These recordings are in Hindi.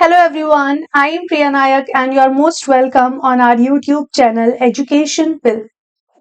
Hello everyone, I am Priya Nayak and you are most welcome on our YouTube channel Education Pill.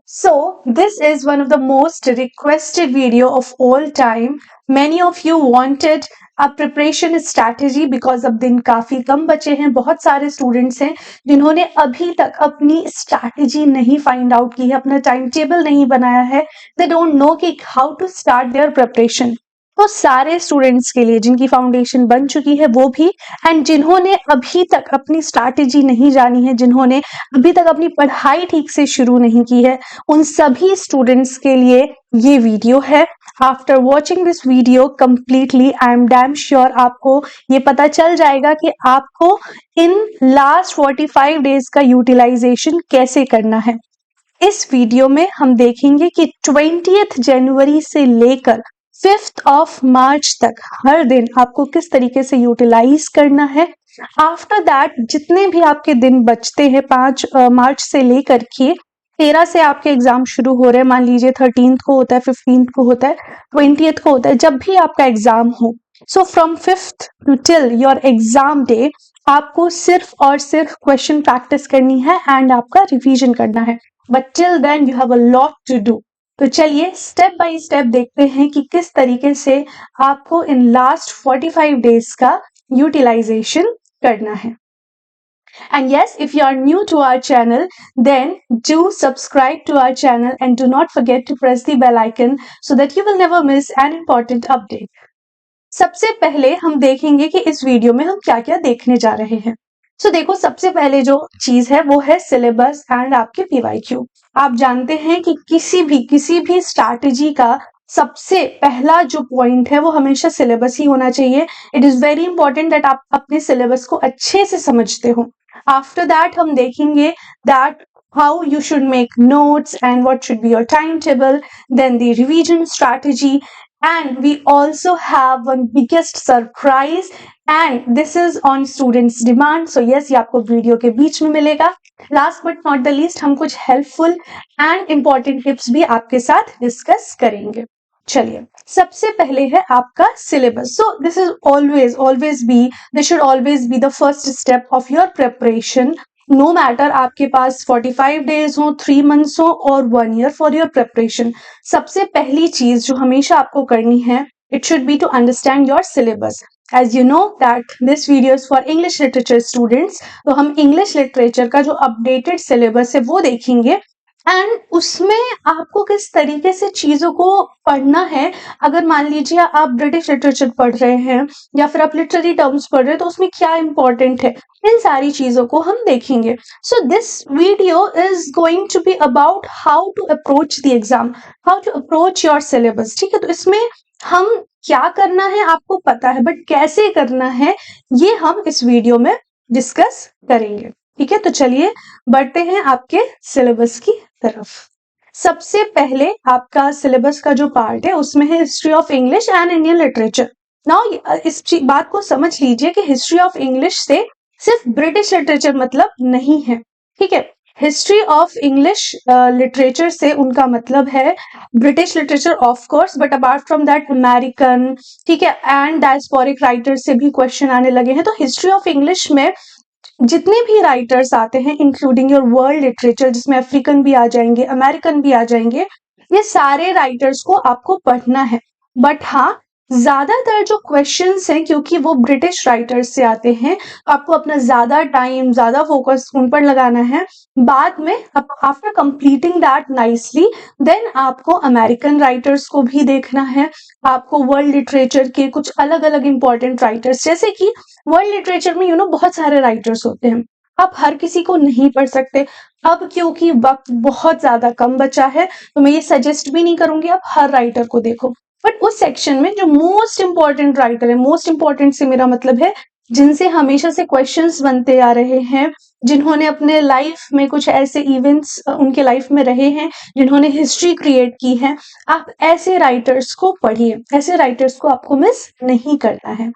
So, this is one of the most requested video of all time. Many of you wanted a preparation strategy because अब दिन काफी कम बचे हैं, बहुत सारे स्टूडेंट्स हैं जिन्होंने अभी तक अपनी स्ट्रैटेजी नहीं फाइंड आउट की है, अपना टाइम टेबल नहीं बनाया है. दे डोंट नो कि how to start their preparation. तो सारे स्टूडेंट्स के लिए जिनकी फाउंडेशन बन चुकी है वो भी, एंड जिन्होंने अभी तक अपनी स्ट्रैटेजी नहीं जानी है, जिन्होंने अभी तक अपनी पढ़ाई ठीक से शुरू नहीं की है, उन सभी स्टूडेंट्स के लिए ये वीडियो है. After watching this video completely I am damn sure आपको ये पता चल जाएगा कि आपको इन लास्ट 45 डेज का यूटिलाइजेशन कैसे करना है. इस वीडियो में हम देखेंगे कि 20th जनवरी से लेकर 5th ऑफ मार्च तक हर दिन आपको किस तरीके से यूटिलाइज करना है. आफ्टर दैट जितने भी आपके दिन बचते हैं 5 मार्च से लेकर के 13 से आपके एग्जाम शुरू हो रहे हैं. मान लीजिए 13th को होता है, 15th को होता है, 20th को होता है, जब भी आपका एग्जाम हो. So from 5th to till your exam day आपको सिर्फ और सिर्फ क्वेश्चन प्रैक्टिस करनी है एंड आपका रिवीजन करना है. But till then you have a lot to do. तो चलिए स्टेप बाय स्टेप देखते हैं कि किस तरीके से आपको इन लास्ट 45 डेज का यूटिलाइजेशन करना है. And yes, if you are new to our channel, then do subscribe to our channel and do not forget to press the bell icon so that you will never miss an important update. सबसे पहले हम देखेंगे कि इस वीडियो में हम क्या क्या देखने जा रहे हैं. सो देखो, सबसे पहले जो चीज है वो है सिलेबस एंड आपके पीवाईक्यू. आप जानते हैं कि किसी भी स्ट्रैटेजी का सबसे पहला जो पॉइंट है वो हमेशा सिलेबस ही होना चाहिए. It is very important that आप अपने सिलेबस को अच्छे से समझते हो. आफ्टर दैट हम देखेंगे that how you should make notes and what should be your timetable, then the revision strategy, and we also have one biggest surprise and this is on students demand. So yes, ये आपको वीडियो के बीच में मिलेगा. Last but not the least हम कुछ हेल्पफुल एंड इम्पॉर्टेंट टिप्स भी आपके साथ डिस्कस करेंगे. चलिए, सबसे पहले है आपका syllabus. So this is this should always be the first step of your preparation. No matter आपके पास 45 डेज हो, 3 months हो और 1 year फॉर योर प्रिपरेशन. सबसे पहली चीज जो हमेशा आपको करनी है, it should be to understand your syllabus. As you know that this video is for English literature students. तो हम इंग्लिश लिटरेचर का जो अपडेटेड सिलेबस है वो देखेंगे एंड उसमें आपको किस तरीके से चीजों को पढ़ना है. अगर मान लीजिए आप ब्रिटिश लिटरेचर पढ़ रहे हैं या फिर आप लिटरेरी टर्म्स पढ़ रहे हैं तो उसमें क्या इंपॉर्टेंट है, इन सारी चीजों को हम देखेंगे. So this video is going to be about how to approach the exam, how to approach your syllabus. ठीक है, तो इसमें हम क्या करना है आपको पता है, बट कैसे करना है ये हम इस वीडियो में डिस्कस करेंगे. ठीक है, तो चलिए बढ़ते हैं आपके सिलेबस की तरफ. सबसे पहले आपका सिलेबस का जो पार्ट है उसमें है history of English and Indian literature. Now इस बात को समझ लीजिए कि हिस्ट्री ऑफ इंग्लिश से सिर्फ ब्रिटिश लिटरेचर मतलब नहीं है. ठीक है, हिस्ट्री ऑफ इंग्लिश लिटरेचर से उनका मतलब है British literature of course, but apart from that American, ठीक है, एंड डायस्पोरिक राइटर से भी क्वेश्चन आने लगे हैं. तो हिस्ट्री ऑफ इंग्लिश में जितने भी राइटर्स आते हैं इंक्लूडिंग योर वर्ल्ड लिटरेचर, जिसमें अफ्रीकन भी आ जाएंगे, अमेरिकन भी आ जाएंगे, ये सारे राइटर्स को आपको पढ़ना है. बट हाँ, ज्यादातर जो क्वेश्चंस हैं क्योंकि वो ब्रिटिश राइटर्स से आते हैं तो आपको अपना ज्यादा टाइम, ज्यादा फोकस उन पर लगाना है. बाद में after completing that nicely then आपको अमेरिकन राइटर्स को भी देखना है. आपको वर्ल्ड लिटरेचर के कुछ अलग अलग इंपॉर्टेंट राइटर्स, जैसे कि वर्ल्ड लिटरेचर में बहुत सारे राइटर्स होते हैं, आप हर किसी को नहीं पढ़ सकते. अब क्योंकि वक्त बहुत ज्यादा कम बचा है तो मैं ये सजेस्ट भी नहीं करूंगी आप हर राइटर को देखो, बट उस सेक्शन में जो मोस्ट इंपॉर्टेंट राइटर है, मोस्ट इंपॉर्टेंट से मेरा मतलब है जिनसे हमेशा से क्वेश्चंस बनते आ रहे हैं, जिन्होंने अपने लाइफ में कुछ ऐसे इवेंट्स उनके लाइफ में रहे हैं, जिन्होंने हिस्ट्री क्रिएट की है, आप ऐसे राइटर्स को पढ़िए. ऐसे राइटर्स को आपको मिस नहीं करना है.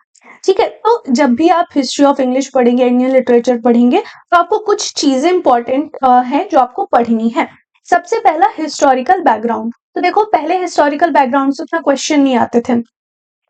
ठीक है, तो जब भी आप हिस्ट्री ऑफ इंग्लिश पढ़ेंगे, इंडियन लिटरेचर पढ़ेंगे, तो आपको कुछ चीजें इंपॉर्टेंट है जो आपको पढ़नी है. सबसे पहला हिस्टोरिकल बैकग्राउंड. तो देखो, पहले हिस्टोरिकल बैकग्राउंड से उतना क्वेश्चन नहीं आते थे.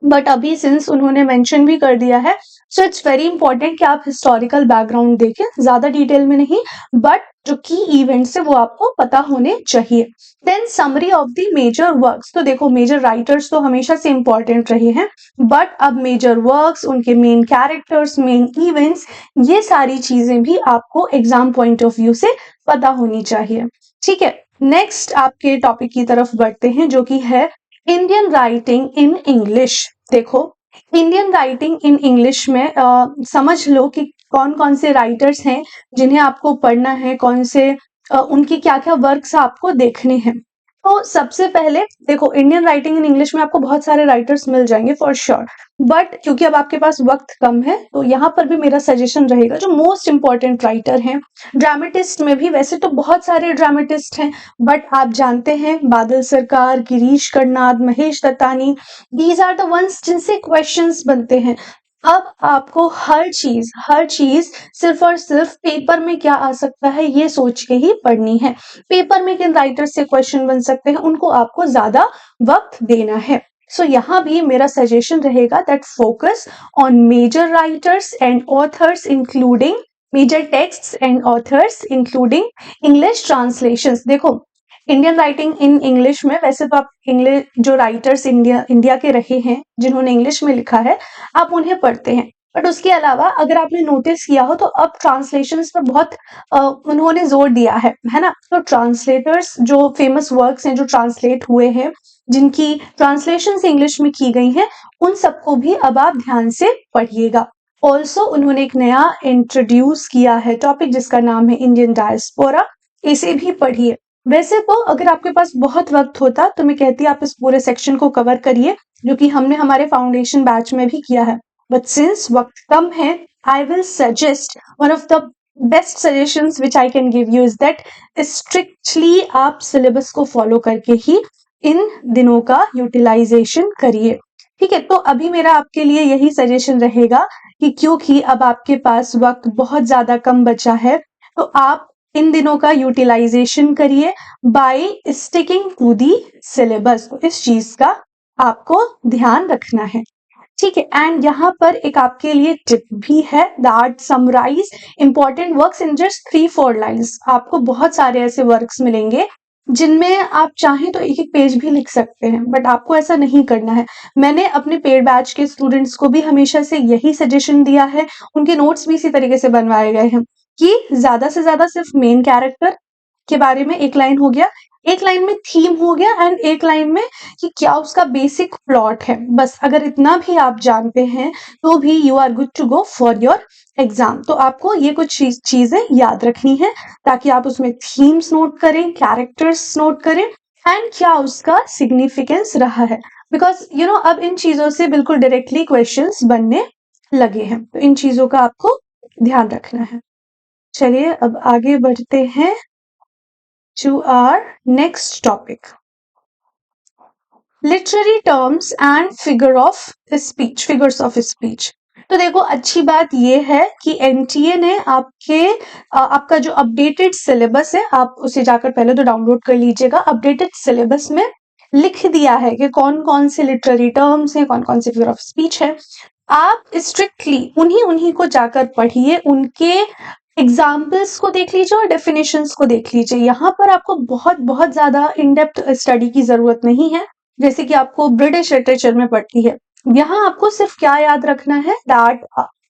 बट अभी सिंस उन्होंने मेंशन भी कर दिया है, सो इट्स वेरी इंपॉर्टेंट कि आप हिस्टोरिकल बैकग्राउंड देखें, ज्यादा डिटेल में नहीं, बट जो की इवेंट्स है वो आपको पता होने चाहिए। Then summary of the major works, तो देखो मेजर राइटर्स तो हमेशा से इंपॉर्टेंट रहे हैं, बट अब मेजर वर्क्स, उनके मेन कैरेक्टर्स, मेन इवेंट्स, ये सारी चीजें भी आपको एग्जाम पॉइंट ऑफ व्यू से पता होनी चाहिए। ठीक है, नेक्स्ट आपके टॉपिक की तरफ बढ़ते हैं, जो कि है इंडियन राइटिंग इन इंग्लिश। देखो इंडियन राइटिंग इन इंग्लिश में समझ लो कि कौन कौन से राइटर्स हैं जिन्हें आपको पढ़ना है, कौन से उनकी क्या क्या वर्क्स आपको देखने हैं। तो सबसे पहले देखो इंडियन राइटिंग इन इंग्लिश में आपको बहुत सारे राइटर्स मिल जाएंगे फॉर श्योर, बट क्योंकि अब आपके पास वक्त कम है तो यहाँ पर भी मेरा सजेशन रहेगा जो मोस्ट इंपॉर्टेंट राइटर हैं। ड्रामेटिस्ट में भी वैसे तो बहुत सारे ड्रामेटिस्ट हैं, बट आप जानते हैं Badal Sarkar, Girish Karnad, Mahesh Dattani, these are the ones जिनसे क्वेश्चंस बनते हैं। अब आपको हर चीज सिर्फ और सिर्फ पेपर में क्या आ सकता है ये सोच के ही पढ़नी है। पेपर में किन राइटर से क्वेश्चन बन सकते हैं उनको आपको ज्यादा वक्त देना है। सो यहाँ भी मेरा सजेशन रहेगा that focus on major writers and authors including major texts and authors including English translations. देखो इंडियन राइटिंग इन इंग्लिश में वैसे तो आप इंग्लिश जो राइटर्स इंडिया के रहे हैं जिन्होंने इंग्लिश में लिखा है आप उन्हें पढ़ते हैं, बट उसके अलावा अगर आपने नोटिस किया हो तो अब ट्रांसलेशंस पर बहुत उन्होंने जोर दिया है ना। तो ट्रांसलेटर्स जो फेमस वर्क्स हैं जो ट्रांसलेट हुए हैं, जिनकी ट्रांसलेशन इंग्लिश में की गई हैं, उन सबको भी अब आप ध्यान से पढ़िएगा। ऑल्सो उन्होंने एक नया इंट्रोड्यूस किया है टॉपिक जिसका नाम है इंडियन डायस्पोरा, इसे भी पढ़िए। वैसे तो अगर आपके पास बहुत वक्त होता तो मैं कहती आप इस पूरे सेक्शन को कवर करिए, जो कि हमने हमारे फाउंडेशन बैच में भी किया है, बट सिंस वक्त कम है I will suggest one of the best suggestions which I can give you is that strictly आप सिलेबस को फॉलो करके ही इन दिनों का यूटिलाइजेशन करिए। ठीक है, तो अभी मेरा आपके लिए यही सजेशन रहेगा कि क्योंकि अब आपके पास वक्त बहुत ज्यादा कम बचा है तो आप इन दिनों का यूटिलाइजेशन करिए by sticking to the syllabus. तो इस चीज का आपको ध्यान रखना है। ठीक है, एंड यहाँ पर एक आपके लिए टिप भी है that summarise important works in just 3-4 lines. आपको बहुत सारे ऐसे वर्क्स मिलेंगे जिनमें आप चाहें तो एक एक पेज भी लिख सकते हैं, बट आपको ऐसा नहीं करना है। मैंने अपने पेड बैच के स्टूडेंट्स को भी हमेशा से यही सजेशन दिया है, उनके नोट्स भी इसी तरीके से बनवाए गए हैं कि ज्यादा से ज्यादा सिर्फ मेन कैरेक्टर के बारे में एक लाइन हो गया, एक लाइन में थीम हो गया, एंड एक लाइन में कि क्या उसका बेसिक प्लॉट है। बस अगर इतना भी आप जानते हैं तो भी you are good to go for your exam. तो आपको ये कुछ चीजें याद रखनी है ताकि आप उसमें थीम्स नोट करें, कैरेक्टर्स नोट करें, एंड क्या उसका सिग्निफिकेंस रहा है, बिकॉज यू नो अब इन चीजों से बिल्कुल डायरेक्टली क्वेश्चंस बनने लगे हैं, तो इन चीजों का आपको ध्यान रखना है। चलिए अब आगे बढ़ते हैं to our next topic, literary terms and figures of speech। तो देखो अच्छी बात ये है कि एनटीए ने आपका जो अपडेटेड सिलेबस है आप उसे जाकर पहले तो डाउनलोड कर लीजिएगा। अपडेटेड सिलेबस में लिख दिया है कि कौन कौन से लिटरेरी टर्म्स हैं, कौन कौन से फिगर ऑफ स्पीच है। आप स्ट्रिक्टली उन्हीं को जाकर पढ़िए, उनके एग्जाम्पल्स को देख लीजिए और डेफिनेशंस को देख लीजिए। यहाँ पर आपको बहुत ज्यादा इन डेप्थ स्टडी की जरूरत नहीं है जैसे कि आपको ब्रिटिश लिटरेचर में पढ़ती है। यहाँ आपको सिर्फ क्या याद रखना है दैट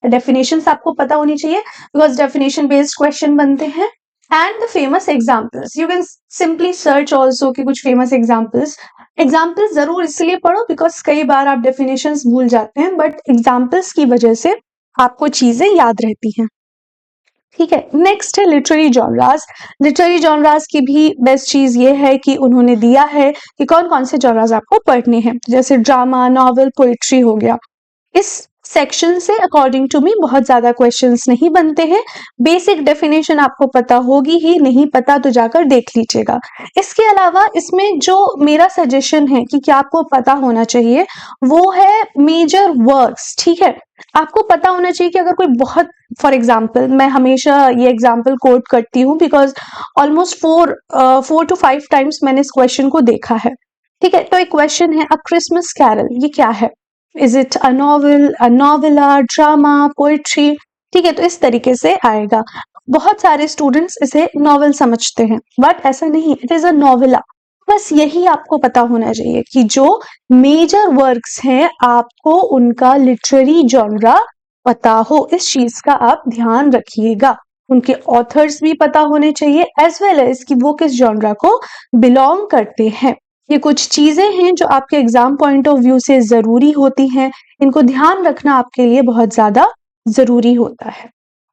डेफिनेशंस आपको पता होनी चाहिए बिकॉज डेफिनेशन बेस्ड क्वेश्चन बनते हैं, and the famous examples you can simply search also कि कुछ फेमस एग्जाम्पल्स जरूर इसलिए पढ़ो बिकॉज कई बार आप डेफिनेशंस भूल जाते हैं, बट एग्जाम्पल्स की वजह से आपको चीजें याद रहती हैं। ठीक है, नेक्स्ट है लिटरेरी जॉनरास। लिटरेरी जॉनरास की भी बेस्ट चीज ये है कि उन्होंने दिया है कि कौन कौन से जॉनरास आपको पढ़ने हैं, जैसे ड्रामा, नॉवेल, पोइट्री हो गया। इस सेक्शन से अकॉर्डिंग टू मी बहुत ज्यादा क्वेश्चंस नहीं बनते हैं। बेसिक डेफिनेशन आपको पता होगी ही, नहीं पता तो जाकर देख लीजिएगा। इसके अलावा इसमें जो मेरा सजेशन है कि क्या आपको पता होना चाहिए वो है मेजर वर्क्स। ठीक है, आपको पता होना चाहिए कि अगर कोई बहुत, फॉर एग्जाम्पल मैं हमेशा ये एग्जाम्पल कोट करती हूँ बिकॉज ऑलमोस्ट 4 to 5 टाइम्स मैंने इस क्वेश्चन को देखा है। ठीक है, तो एक क्वेश्चन है अ क्रिसमस कैरल, ये क्या है? Is it a novel, a novella, drama, poetry? ठीक है, तो इस तरीके से आएगा। बहुत सारे स्टूडेंट्स इसे नॉवल समझते हैं, बट ऐसा नहीं, इट इज अ नॉवेला। बस यही आपको पता होना चाहिए कि जो मेजर वर्क्स हैं आपको उनका लिटरेरी जॉनरा पता हो, इस चीज का आप ध्यान रखिएगा। उनके ऑथर्स भी पता होने चाहिए एज वेल एज कि वो किस जॉनरा को बिलोंग करते हैं। ये कुछ चीजें हैं जो आपके एग्जाम पॉइंट ऑफ व्यू से जरूरी होती हैं, इनको ध्यान रखना आपके लिए बहुत ज्यादा जरूरी होता है।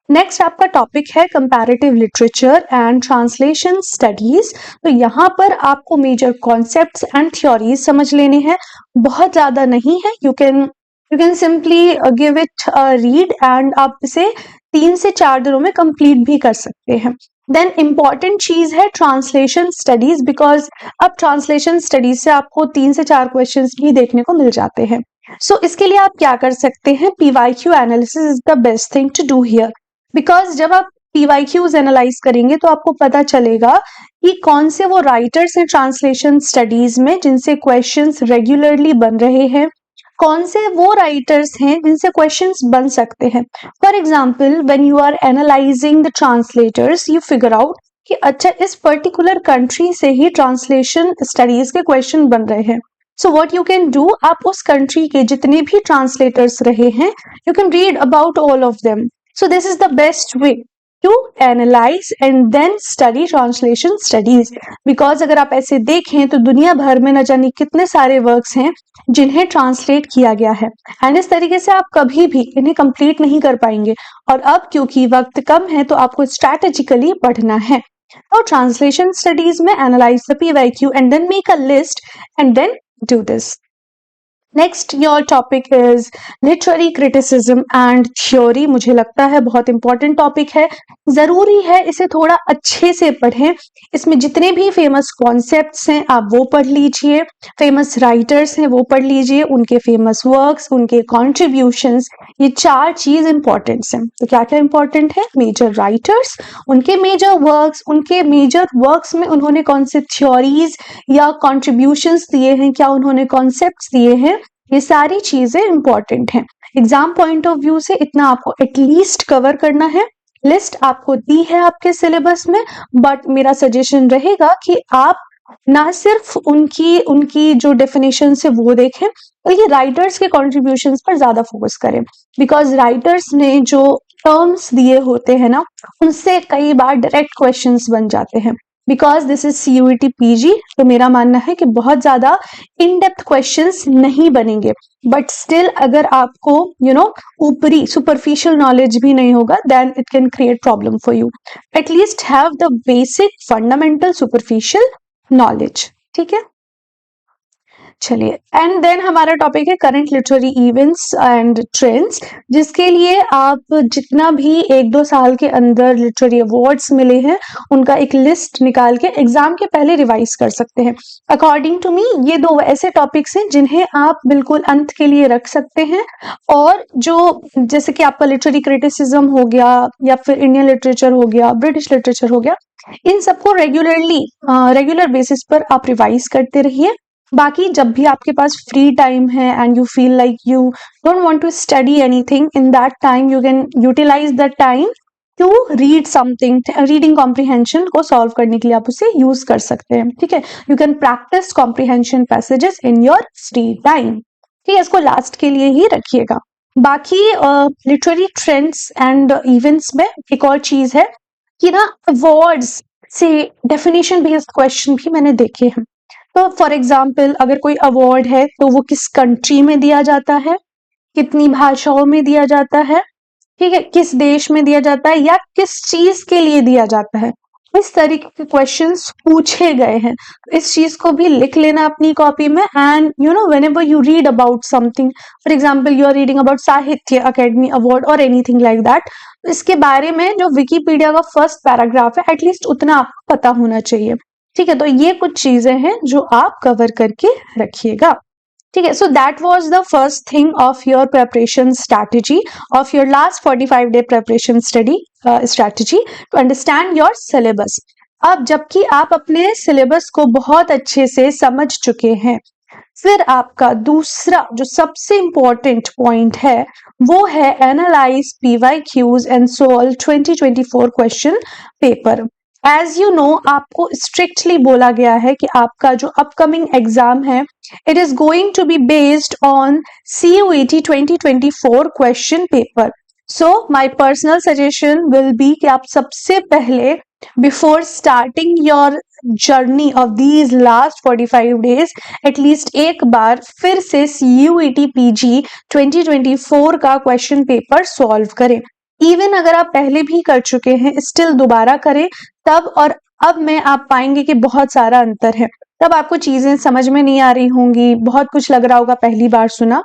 नेक्स्ट आपका टॉपिक है comparative literature and translation studies. तो यहाँ पर आपको मेजर कॉन्सेप्ट्स एंड थ्योरीज समझ लेने हैं, बहुत ज्यादा नहीं है। You can simply give it read and आप इसे 3 से 4 दिनों में कंप्लीट भी कर सकते हैं। देन इंपॉर्टेंट चीज है ट्रांसलेशन स्टडीज, बिकॉज अब ट्रांसलेशन स्टडीज से आपको 3 से 4 क्वेश्चंस भी देखने को मिल जाते हैं। सो इसके लिए आप क्या कर सकते हैं, PYQ analysis is the best thing to do here. Because जब आप पीवाईक्यूज एनालाइज करेंगे तो आपको पता चलेगा कि कौन से वो राइटर्स हैं ट्रांसलेशन स्टडीज में जिनसे क्वेश्चंस रेगुलरली बन रहे हैं, कौन से वो राइटर्स हैं जिनसे क्वेश्चंस बन सकते हैं। For example when you are analysing the translators you figure out कि अच्छा इस पर्टिकुलर कंट्री से ही ट्रांसलेशन स्टडीज के क्वेश्चन बन रहे हैं। So what you can do, आप उस कंट्री के जितने भी ट्रांसलेटर्स रहे हैं you can read about all of them. So this is the best way to analyse and then study translation studies. Because अगर आप ऐसे देखें तो दुनिया भर में न जाने कितने सारे वर्क्स हैं जिन्हें ट्रांसलेट किया गया है, एंड इस तरीके से आप कभी भी इन्हें कंप्लीट नहीं कर पाएंगे। और अब क्योंकि वक्त कम है तो आपको स्ट्रैटेजिकली पढ़ना है। तो ट्रांसलेशन स्टडीज में analyse the PYQ and then make a list and then do this. Next your topic is literary criticism and theory. मुझे लगता है बहुत इंपॉर्टेंट टॉपिक है, जरूरी है इसे थोड़ा अच्छे से पढ़ें। इसमें जितने भी फेमस कॉन्सेप्ट्स हैं आप वो पढ़ लीजिए, फेमस राइटर्स हैं वो पढ़ लीजिए, उनके फेमस वर्क्स, उनके कॉन्ट्रीब्यूशंस, ये 4 चीज इंपॉर्टेंट हैं। तो क्या क्या इंपॉर्टेंट है, मेजर राइटर्स, उनके मेजर वर्क्स, उनके मेजर वर्क्स में उन्होंने कौन से थ्योरीज या कॉन्ट्रीब्यूशंस दिए हैं, क्या उन्होंने कॉन्सेप्ट्स दिए हैं, ये सारी चीजें इंपॉर्टेंट हैं। एग्जाम पॉइंट ऑफ व्यू से इतना आपको एटलीस्ट कवर करना है। लिस्ट आपको दी है आपके सिलेबस में, बट मेरा सजेशन रहेगा कि आप ना सिर्फ उनकी उनकी जो डेफिनेशन है वो देखें, बल्कि राइटर्स के कॉन्ट्रीब्यूशंस पर ज्यादा फोकस करें। बिकॉज राइटर्स ने जो टर्म्स दिए होते हैं ना, उनसे कई बार डायरेक्ट क्वेश्चंस बन जाते हैं। Because this is CUET PG, तो मेरा मानना है कि बहुत ज्यादा इन डेप्थ क्वेश्चंस नहीं बनेंगे। बट स्टिल अगर आपको ऊपरी सुपरफिशियल नॉलेज भी नहीं होगा then it can create problem for you. At least have the basic fundamental superficial knowledge, ठीक है। चलिए, एंड देन हमारा टॉपिक है current literary events and trends, जिसके लिए आप जितना भी 1-2 साल के अंदर लिटरेरी अवार्ड्स मिले हैं उनका एक लिस्ट निकाल के एग्जाम के पहले रिवाइज कर सकते हैं। अकॉर्डिंग टू मी ये 2 ऐसे टॉपिक्स हैं जिन्हें आप बिल्कुल अंत के लिए रख सकते हैं। और जो जैसे कि आपका लिटरेरी क्रिटिसिज्म हो गया, या फिर इंडियन लिटरेचर हो गया, ब्रिटिश लिटरेचर हो गया, इन सबको रेगुलर बेसिस पर आप रिवाइज करते रहिए। बाकी जब भी आपके पास फ्री टाइम है and you feel like you don't want to study anything, in that time you can utilise the time to read something. Reading comprehension को सॉल्व करने के लिए आप उसे यूज कर सकते हैं, ठीक है। You can practice comprehension passages in your free time, ठीक है। इसको लास्ट के लिए ही रखिएगा। बाकी लिटरेरी ट्रेंड्स एंड इवेंट्स में एक और चीज है कि ना, अवार्ड्स से डेफिनेशन बेस्ड क्वेश्चन भी मैंने देखे हैं। तो फॉर एग्जाम्पल अगर कोई अवार्ड है तो वो किस कंट्री में दिया जाता है, कितनी भाषाओं में दिया जाता है, ठीक है, किस देश में दिया जाता है, या किस चीज के लिए दिया जाता है, इस तरीके के क्वेश्चंस पूछे गए हैं। इस चीज को भी लिख लेना अपनी कॉपी में। And whenever you read about something, for example you are reading about Sahitya Akademi award और एनीथिंग लाइक दैट, इसके बारे में जो विकिपीडिया का फर्स्ट पैराग्राफ है एटलीस्ट उतना आपको पता होना चाहिए, ठीक है। तो ये कुछ चीजें हैं जो आप कवर करके रखिएगा, ठीक है। So that was the first thing of your preparation strategy of your last 45-day preparation study strategy to understand your syllabus. अब जबकि आप अपने सिलेबस को बहुत अच्छे से समझ चुके हैं, फिर आपका दूसरा जो सबसे इंपॉर्टेंट पॉइंट है वो है analyse PYQs and solve 2024 question paper. As you know, आपको स्ट्रिक्टली बोला गया है कि आपका जो अपकमिंग एग्जाम है it is going to be based on CUET 2024 question paper. So my personal suggestion will be कि आप सबसे पहले before starting your journey of these last 45 days at least एक बार फिर से CUET PG 2024 का क्वेश्चन पेपर सॉल्व करें। इवन अगर आप पहले भी कर चुके हैं स्टिल दोबारा करें तब और अब में आप पाएंगे कि बहुत सारा अंतर है। तब आपको चीजें समझ में नहीं आ रही होंगी, बहुत कुछ लग रहा होगा पहली बार सुना,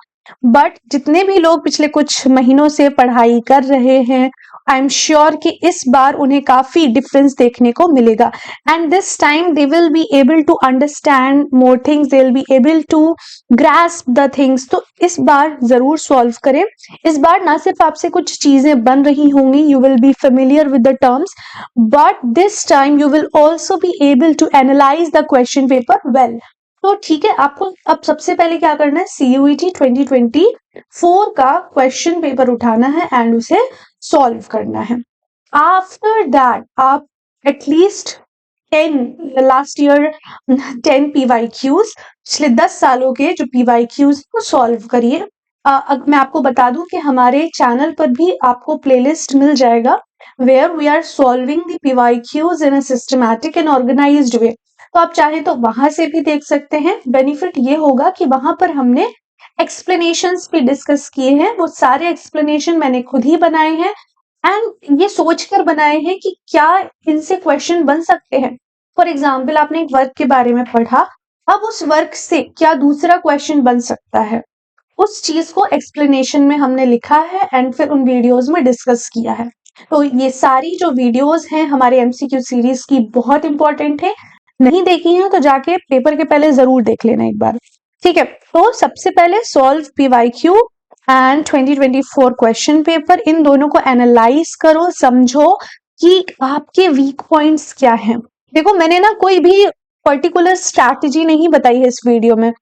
बट जितने भी लोग पिछले कुछ महीनों से पढ़ाई कर रहे हैं आई एम श्योर कि इस बार उन्हें काफी डिफरेंस देखने को मिलेगा and this time they will be able to understand more things, they will be able to grasp the things. तो इस बार जरूर सॉल्व करें। इस बार ना सिर्फ आपसे कुछ चीजें बन रही होंगी, you will be familiar with the terms, but this time you will also be able to analyse the question paper well. तो ठीक है, आपको अब सबसे पहले क्या करना है, CUET 2024 का क्वेश्चन पेपर उठाना है एंड उसे सॉल्व करना है। आफ्टर दैट आप एटलीस्ट 10 लास्ट ईयर 10 PYQs पिछले 10 सालों के जो PYQs को सॉल्व करिए। मैं आपको बता दूं कि हमारे चैनल पर भी आपको प्लेलिस्ट मिल जाएगा where we are solving the PYQs in a systematic and organised way. तो आप चाहे तो वहां से भी देख सकते हैं। बेनिफिट ये होगा कि वहां पर हमने एक्सप्लेनेशंस भी डिस्कस किए हैं, वो सारे एक्सप्लेनेशन मैंने खुद ही बनाए हैं एंड ये सोचकर बनाए हैं कि क्या इनसे क्वेश्चन बन सकते हैं। फॉर एग्जाम्पल, आपने एक वर्क के बारे में पढ़ा, अब उस वर्क से क्या दूसरा क्वेश्चन बन सकता है, उस चीज को एक्सप्लेनेशन में हमने लिखा है एंड फिर उन वीडियोस में डिस्कस किया है। तो ये सारी जो वीडियोस हैं हमारे MCQ सीरीज की बहुत इंपॉर्टेंट है, नहीं देखी है तो जाके पेपर के पहले जरूर देख लेना एक बार, ठीक है। तो सबसे पहले solve PYQ and 2024 question paper, इन दोनों को एनालाइज करो, समझो कि आपके वीक पॉइंट्स क्या हैं। देखो, मैंने ना कोई भी पर्टिकुलर स्ट्रैटेजी नहीं बताई है इस वीडियो में,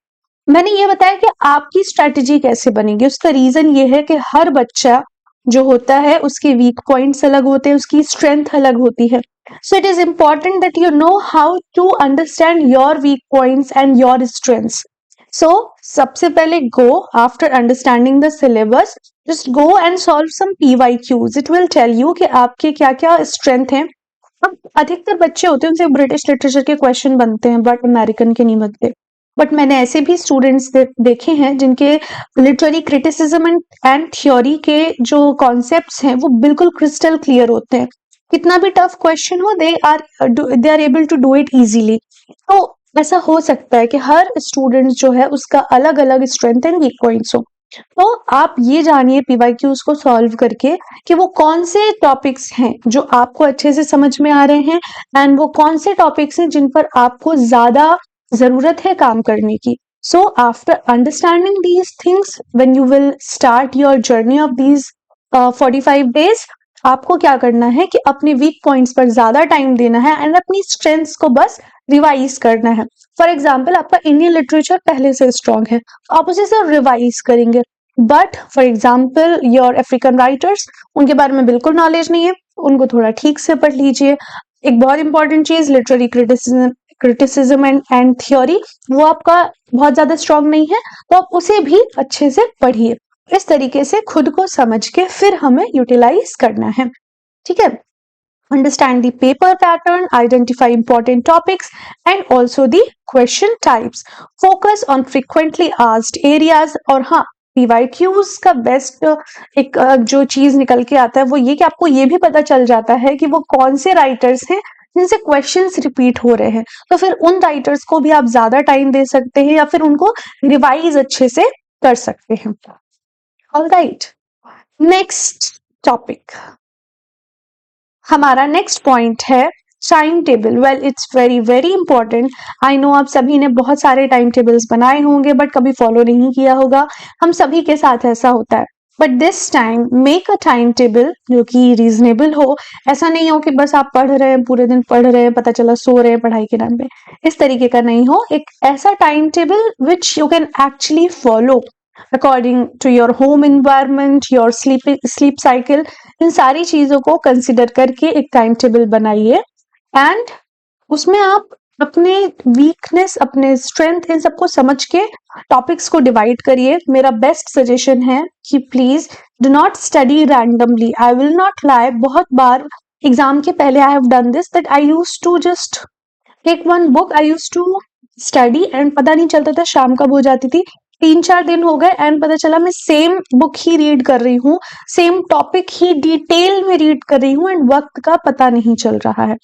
मैंने ये बताया कि आपकी स्ट्रैटेजी कैसे बनेगी। उसका रीजन ये है कि हर बच्चा जो होता है उसके वीक पॉइंट्स अलग होते हैं, उसकी स्ट्रेंथ अलग होती है। So it is important that you know how to understand your weak points and your strengths. So सबसे पहले go after understanding the syllabus, just go and solve some PYQs. It will tell you कि आपके क्या क्या strength हैं। अब अधिकतर बच्चे होते हैं उनसे ब्रिटिश लिटरेचर के क्वेश्चन बनते हैं बट अमेरिकन के नहीं बनते। बट मैंने ऐसे भी स्टूडेंट्स देखे हैं जिनके लिटरेरी क्रिटिसिज्म एंड थ्योरी के जो कॉन्सेप्ट्स हैं वो बिल्कुल क्रिस्टल क्लियर होते हैं। कितना भी टफ क्वेश्चन हो they are able to do it easily. तो ऐसा हो सकता है कि हर स्टूडेंट जो है उसका अलग अलग स्ट्रेंथ एंड वीक पॉइंट्स हो। तो आप ये जानिए PYQs को सॉल्व करके कि वो कौन से टॉपिक्स हैं जो आपको अच्छे से समझ में आ रहे हैं एंड वो कौन से टॉपिक्स हैं जिन पर आपको ज्यादा जरूरत है काम करने की। So after understanding these things when you will start your journey of these 45 days, आपको क्या करना है कि अपने वीक पॉइंट्स पर ज्यादा टाइम देना है एंड अपनी स्ट्रेंथ्स को बस रिवाइज करना है। फॉर एग्जाम्पल, आपका इंडियन लिटरेचर पहले से स्ट्रांग है, आप उसे सिर्फ रिवाइज करेंगे, but for example your African writers, उनके बारे में बिल्कुल नॉलेज नहीं है, उनको थोड़ा ठीक से पढ़ लीजिए। एक बहुत इंपॉर्टेंट चीज, लिटरेरी क्रिटिसिज्म एंड थ्योरी, वो आपका बहुत ज्यादा स्ट्रांग नहीं है तो आप उसे भी अच्छे से पढ़िए। इस तरीके से खुद को समझ के फिर हमें यूटिलाइज करना है, ठीक है। Understand the paper pattern, identify important topics and also the question types. Focus on frequently asked areas। और हाँ, PYQs का बेस्ट एक जो चीज निकल के आता है वो ये कि आपको ये भी पता चल जाता है कि वो कौन से राइटर्स हैं जिनसे क्वेश्चंस रिपीट हो रहे हैं, तो फिर उन राइटर्स को भी आप ज्यादा टाइम दे सकते हैं या फिर उनको रिवाइज अच्छे से कर सकते हैं। ऑलराइट, नेक्स्ट टॉपिक, हमारा नेक्स्ट पॉइंट है time table. Well, it's very very important. I know आप सभी ने बहुत सारे टाइम टेबल्स बनाए होंगे बट कभी फॉलो नहीं किया होगा, हम सभी के साथ ऐसा होता है। But this time make a time table जो कि रीजनेबल हो। ऐसा नहीं हो कि बस आप पढ़ रहे हैं, पूरे दिन पढ़ रहे हैं, पता चला सो रहे हैं पढ़ाई के नाम पे, इस तरीके का नहीं हो। एक ऐसा time table which you can actually follow according to your home environment, your sleep cycle. इन सारी चीजों को कंसिडर करके एक टाइम टेबल बनाइए एंड उसमें आप अपने वीकनेस, अपने स्ट्रेंथ, इन सबको समझ के टॉपिक्स को डिवाइड करिए। मेरा बेस्ट सजेशन है कि please do not study randomly. I will not lie, बहुत बार एग्जाम के पहले I have done this, that I use to just take one book, I use to study and पता नहीं चलता था शाम कब हो जाती थी। 3-4 दिन हो गए एंड पता चला मैं सेम बुक ही रीड कर रही हूँ, सेम टॉपिक ही डिटेल में रीड कर रही हूँ एंड वक्त का पता नहीं चल रहा है।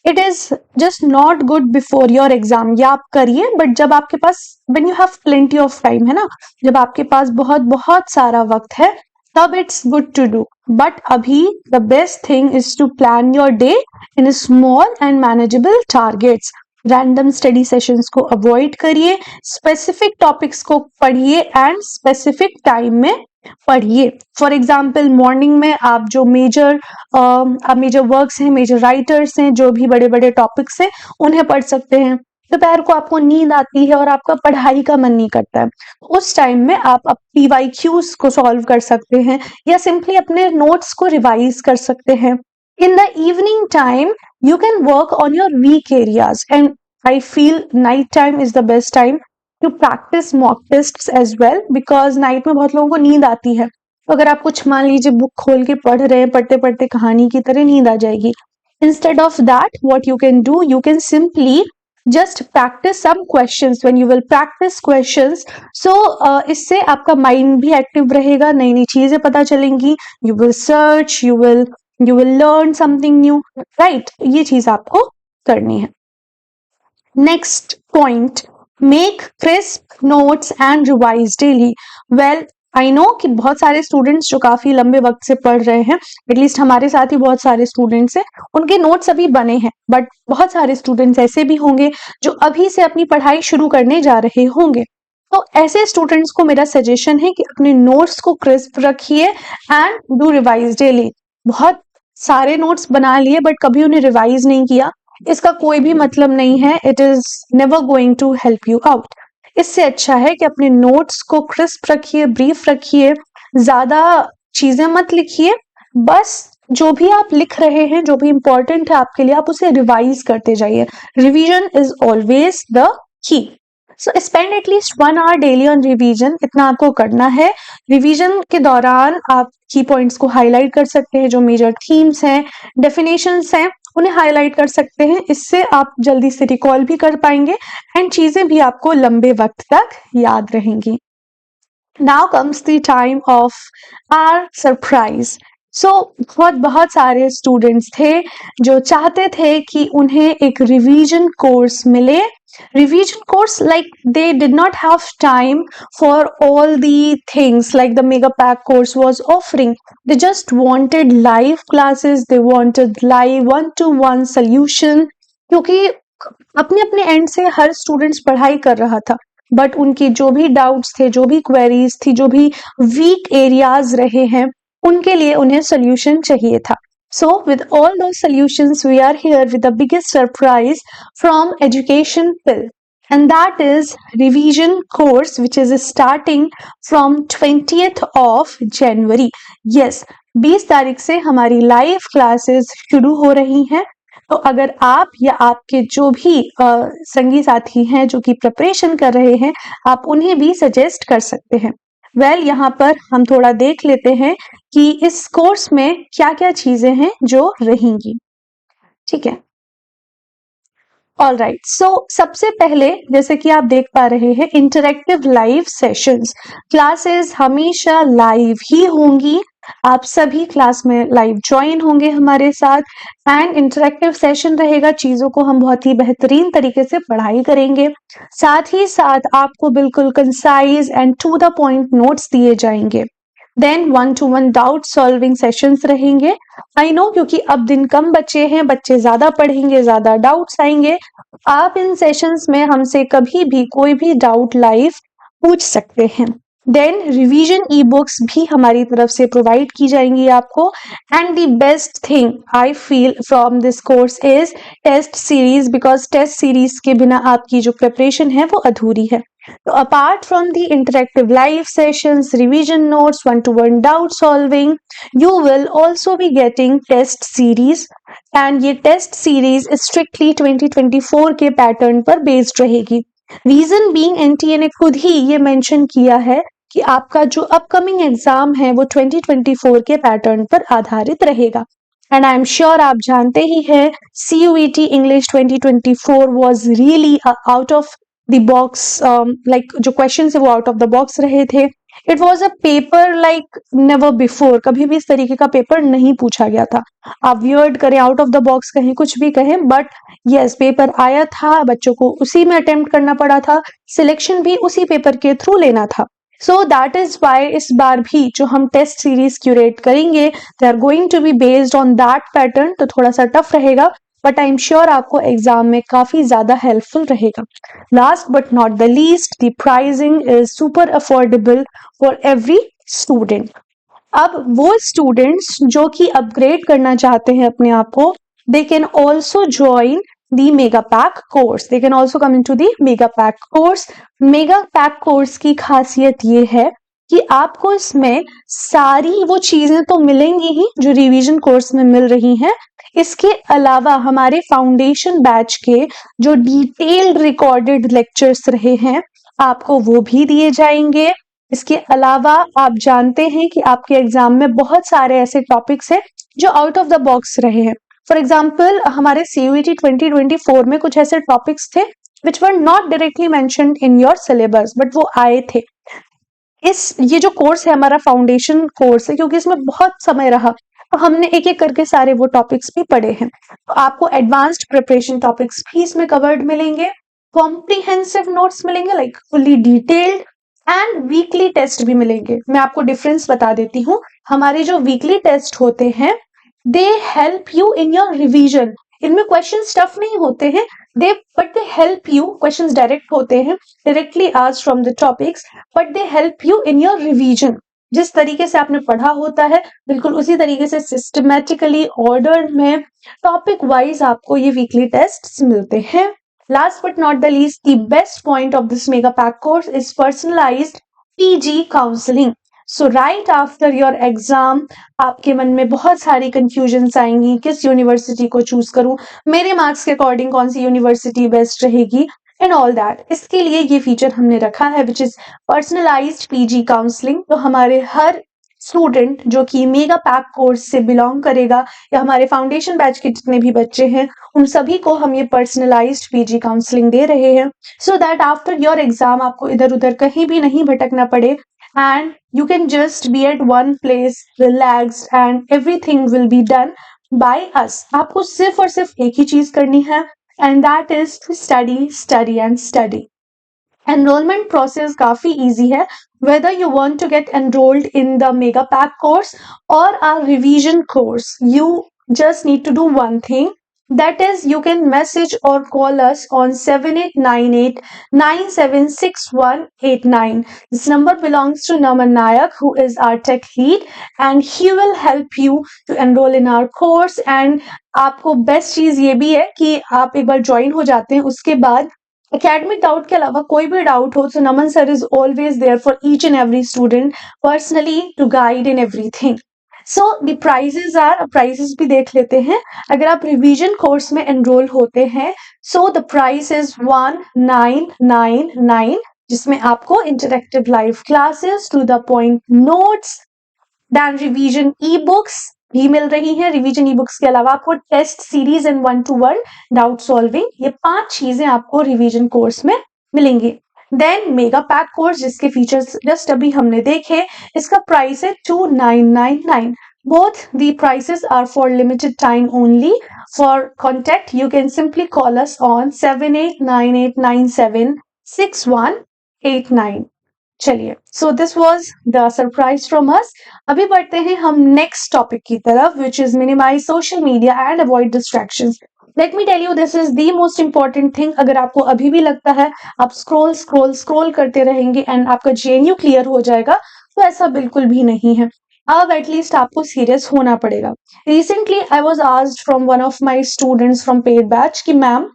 It is just not good before your exam. या आप करिए, बट जब आपके पास when you have plenty of time, है ना, जब आपके पास बहुत बहुत सारा वक्त है, तब it's good to do. But अभी the best thing is to plan your day in small and manageable targets. Random study sessions को अवॉइड करिए, स्पेसिफिक टॉपिक्स को पढ़िए एंड स्पेसिफिक टाइम में पढ़िए। फॉर एग्जाम्पल मॉर्निंग में आप जो मेजर वर्क्स हैं, मेजर राइटर्स हैं, जो भी बड़े बड़े टॉपिक्स हैं, उन्हें पढ़ सकते हैं। दोपहर को आपको नींद आती है और आपका पढ़ाई का मन नहीं करता है, उस टाइम में आप PYQs को सॉल्व कर सकते हैं या सिंपली अपने नोट्स को रिवाइज कर सकते हैं। In the evening time, you can work on your weak areas, and I feel night time is the best time to practice mock tests as well, because night में बहुत लोगों को नींद आती है। तो अगर आप कुछ मान लीजिए बुक खोल के पढ़ रहे हैं, पढ़ते पढ़ते कहानी की तरह नींद आ जाएगी। Instead of that, what you can do, you can simply just practice some questions. When you will practice questions, so इससे आपका माइंड भी एक्टिव रहेगा, नई नई चीजें पता चलेंगी। You will search, you will learn something new, right? ये चीज आपको करनी है। Next point, make crisp notes and revise daily. Well, I know कि बहुत सारे स्टूडेंट्स जो काफी लंबे वक्त से पढ़ रहे हैं, एटलीस्ट हमारे साथ ही बहुत सारे स्टूडेंट्स हैं, उनके नोट्स अभी बने हैं, बट बहुत सारे स्टूडेंट्स ऐसे भी होंगे जो अभी से अपनी पढ़ाई शुरू करने जा रहे होंगे। तो ऐसे स्टूडेंट्स को मेरा सजेशन है कि अपने नोट्स को क्रिस्प रखिए एंड डू रिवाइज डेली। बहुत सारे नोट्स बना लिए बट कभी उन्हें रिवाइज नहीं किया, इसका कोई भी मतलब नहीं है। It is never going to help you out. इससे अच्छा है कि अपने नोट्स को क्रिस्प रखिए, ब्रीफ रखिए, ज्यादा चीजें मत लिखिए, बस जो भी आप लिख रहे हैं, जो भी इंपॉर्टेंट है आपके लिए, आप उसे रिवाइज करते जाइए। Revision is always the key. So spend at least 1 hour daily on revision, इतना आपको करना है। रिवीजन के दौरान आप की पॉइंट्स को हाईलाइट कर सकते हैं, जो मेजर थीम्स हैं, डेफिनेशंस हैं, उन्हें हाईलाइट कर सकते हैं। इससे आप जल्दी से रिकॉल भी कर पाएंगे एंड चीजें भी आपको लंबे वक्त तक याद रहेंगी। Now comes the time of our surprise. So बहुत सारे स्टूडेंट्स थे जो चाहते थे कि उन्हें एक रिवीजन कोर्स मिले। Revision course, like they did not have time for all the things like the mega pack course was offering. They just wanted live classes, they wanted live one-to-one solution, क्योंकि अपने अपने एंड से हर स्टूडेंट्स पढ़ाई कर रहा था, बट उनके जो भी डाउट्स थे, जो भी क्वेरीज थी, जो भी वीक एरियाज रहे हैं, उनके लिए उन्हें सोल्यूशन चाहिए था। So with all those solutions, we are here with the biggest surprise from Education Pill, and that is revision course which is starting from 20th of January. Yes, 20 तारीख से हमारी लाइव क्लासेस शुरू हो रही हैं। तो अगर आप या आपके जो भी संगी साथी हैं जो कि प्रिपरेशन कर रहे हैं, आप उन्हें भी सजेस्ट कर सकते हैं। वेल, यहाँ पर हम थोड़ा देख लेते हैं कि इस कोर्स में क्या क्या चीजें हैं जो रहेंगी। ठीक है, ऑल राइट। सो सबसे पहले, जैसे कि आप देख पा रहे हैं, इंटरेक्टिव लाइव सेशंस। क्लासेस हमेशा लाइव ही होंगी, आप सभी क्लास में लाइव ज्वाइन होंगे हमारे साथ एंड इंटरेक्टिव सेशन रहेगा। चीजों को हम बहुत ही बेहतरीन तरीके से पढ़ाई करेंगे, साथ ही साथ आपको बिल्कुल concise and to the point notes दिए जाएंगे। Then 1-to-1 doubt solving sessions रहेंगे। आई नो, क्योंकि अब दिन कम बचे हैं, बच्चे ज्यादा पढ़ेंगे, ज्यादा डाउट्स आएंगे। आप इन सेशंस में हमसे कभी भी कोई भी डाउट लाइव पूछ सकते हैं। देन रिवीजन ई बुक्स भी हमारी तरफ से प्रोवाइड की जाएंगी आपको। And the best thing I feel from this course is test series, because test series के बिना आपकी जो प्रिपरेशन है वो अधूरी है। तो apart from the interactive live sessions, revision notes, one to one doubt solving, you will also be getting test series. And ये टेस्ट सीरीज स्ट्रिक्टली 2024 के पैटर्न पर बेस्ड रहेगी। रीजन बीइंग एनटीए ने खुद ही ये मेंशन किया है कि आपका जो अपकमिंग एग्जाम है वो 2024 के पैटर्न पर आधारित रहेगा। एंड आई एम श्योर आप जानते ही हैं CUET English 2024 was really out of the box, like जो क्वेश्चन है वो आउट ऑफ द बॉक्स रहे थे। It was a paper like never before, कभी भी इस तरीके का पेपर नहीं पूछा गया था। आप वियर्ड करें, आउट ऑफ द बॉक्स कहें, कुछ भी कहें, बट यस पेपर आया था, बच्चों को उसी में अटेम्प्ट करना पड़ा था, सिलेक्शन भी उसी पेपर के थ्रू लेना था। सो दैट इज वाई इस बार भी जो हम टेस्ट सीरीज क्यूरेट करेंगे they are going to be based on that pattern. तो थोड़ा सा टफ रहेगा, बट आई एम श्योर आपको एग्जाम में काफी ज्यादा हेल्पफुल रहेगा। Last but not the least, the pricing is super affordable for every student. अब वो स्टूडेंट्स जो कि अपग्रेड करना चाहते हैं अपने आप को, they can also join the mega pack course. They can also come into the mega pack course. Mega pack course की खासियत ये है कि आपको इसमें सारी वो चीजें तो मिलेंगी ही जो रिवीजन कोर्स में मिल रही हैं, इसके अलावा हमारे फाउंडेशन बैच के जो डिटेल्ड रिकॉर्डेड लेक्चर्स रहे हैं आपको वो भी दिए जाएंगे। इसके अलावा आप जानते हैं कि आपके एग्जाम में बहुत सारे ऐसे टॉपिक्स हैं जो आउट ऑफ द बॉक्स रहे हैं। फॉर एग्जाम्पल हमारे CUET 2024 में कुछ ऐसे टॉपिक्स थे which were not directly mentioned in your syllabus, but वो आए थे। ये जो कोर्स है हमारा फाउंडेशन कोर्स है, क्योंकि इसमें बहुत समय रहा तो हमने एक एक करके सारे वो टॉपिक्स भी पढ़े हैं। तो आपको एडवांस्ड प्रिपरेशन टॉपिक्स भी इसमें कवर्ड मिलेंगे, कॉम्प्रिहेंसिव नोट्स मिलेंगे like fully detailed, and weekly test भी मिलेंगे। मैं आपको डिफरेंस बता देती हूँ। हमारे जो वीकली टेस्ट होते हैं they help you in your revision. इनमें क्वेश्चन टफ नहीं होते हैं, but they help you, question direct होते हैं, directly asked from the topics, but they help you in your revision. जिस तरीके से आपने पढ़ा होता है बिल्कुल उसी तरीके से सिस्टमेटिकली ऑर्डर में टॉपिक वाइज आपको ये वीकली टेस्ट मिलते हैं। Last but not the least, the best point of this mega pack course is personalised PG counselling. So right after your exam आपके मन में बहुत सारी कंफ्यूजन्स आएंगी, किस यूनिवर्सिटी को चूज करूं, मेरे मार्क्स के अकॉर्डिंग कौन सी यूनिवर्सिटी बेस्ट रहेगी, एंड ऑल दैट। इसके लिए ये फीचर हमने रखा है which is personalised PG counselling. तो हमारे हर स्टूडेंट जो कि मेगा पैक कोर्स से बिलोंग करेगा या हमारे फाउंडेशन बैच के जितने भी बच्चे हैं उन सभी को हम ये पर्सनलाइज्ड PG काउंसलिंग दे रहे हैं, so that after your exam आपको इधर उधर कहीं भी नहीं भटकना पड़े, and you can just be at one place relaxed and everything will be done by us. आपको सिर्फ और सिर्फ एक ही चीज करनी है, and that is to study, study and study. Enrollment process काफी easy है, whether you want to get enrolled in the mega pack course or a revision course, you just need to do one thing, that is you can message or call us on 7898 976189. This number belongs to Naman Nayak, who is our tech lead, and he will help you to enroll in our course. And आपको बेस्ट चीज ये भी है कि आप एक बार ज्वाइन हो जाते हैं उसके बाद एकेडमिक डाउट के अलावा कोई भी डाउट हो तो Naman sir is always there for each and every student personally to guide in everything. So the prices are, prices भी देख लेते हैं। अगर आप रिवीजन कोर्स में एनरोल होते हैं सो द प्राइस इज 1999, जिसमें आपको interactive live classes, to the point notes, then revision e books भी मिल रही हैं। रिवीजन ई बुक्स के अलावा आपको test series and 1-to-1 doubt solving, ये 5 चीजें आपको रिवीजन कोर्स में मिलेंगी। देन मेगा पैक कोर्स जिसके फीचर्स जस्ट अभी हमने देखे, इसका प्राइस है 2999। Both the prices are for limited time only. For contact, you can simply call us on 7898976189. चलिए, so this was the surprise from us. अभी बढ़ते हैं हम नेक्स्ट टॉपिक की तरफ, which is minimize social media and avoid distractions. Let me tell you, this is the most important thing. अगर आपको अभी भी लगता है आप स्क्रॉल स्क्रॉल स्क्रॉल करते रहेंगे एंड आपका जेएनयू क्लियर हो जाएगा, तो ऐसा बिल्कुल भी नहीं है. अब एटलीस्ट आपको सीरियस होना पड़ेगा. Recently I was asked from one of my students from paid batch कि ma'am,